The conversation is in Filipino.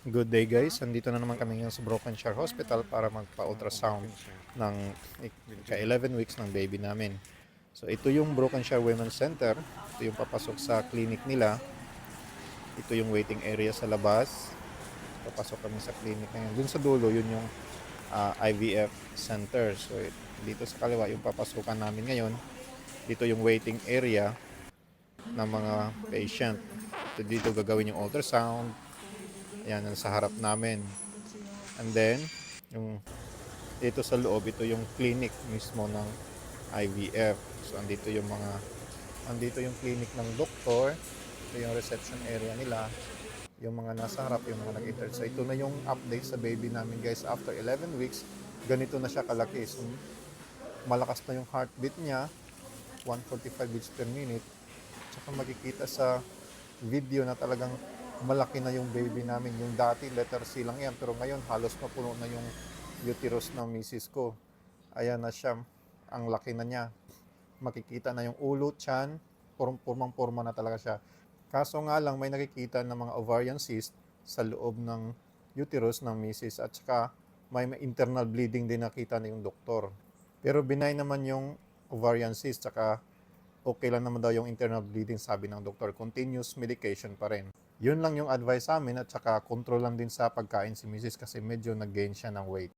Good day guys, andito na naman kami ngayon sa Broken Shore Hospital para magpa-ultrasound ng ika-11 weeks ng baby namin. So ito yung Broken Shore Women's Center, ito yung papasok sa clinic nila, ito yung waiting area sa labas, papasok kami sa clinic ngayon. Dun sa dulo, yun yung IVF center. So dito sa kaliwa yung papasukan namin ngayon, dito yung waiting area ng mga patient. Dito gagawin yung ultrasound, ayan, sa harap namin. And then, yung dito sa loob, ito yung clinic mismo ng IVF. So, andito yung clinic ng doktor. Ito yung reception area nila. Yung mga nasa harap, yung mga nag-intern. So, ito na yung update sa baby namin, guys. After 11 weeks, ganito na siya kalaki. So, malakas na yung heartbeat niya, 145 beats per minute. Tsaka makikita sa video na talagang malaki na yung baby namin. Yung dati letter C lang yan, pero ngayon halos mapuno na yung uterus ng misis ko. Ayan na siya, ang laki na niya. Makikita na yung ulo, tiyan, purmang-purma na talaga siya. Kaso nga lang may nakikita na mga ovarian cyst sa loob ng uterus ng misis at saka may internal bleeding din nakita na yung doktor. Pero benign naman yung ovarian cyst, tsaka okay lang naman daw yung internal bleeding, sabi ng doktor. Continuous medication pa rin. Yun lang yung advice sa amin, at saka control lang din sa pagkain si Mrs. kasi medyo nag-gain siya ng weight.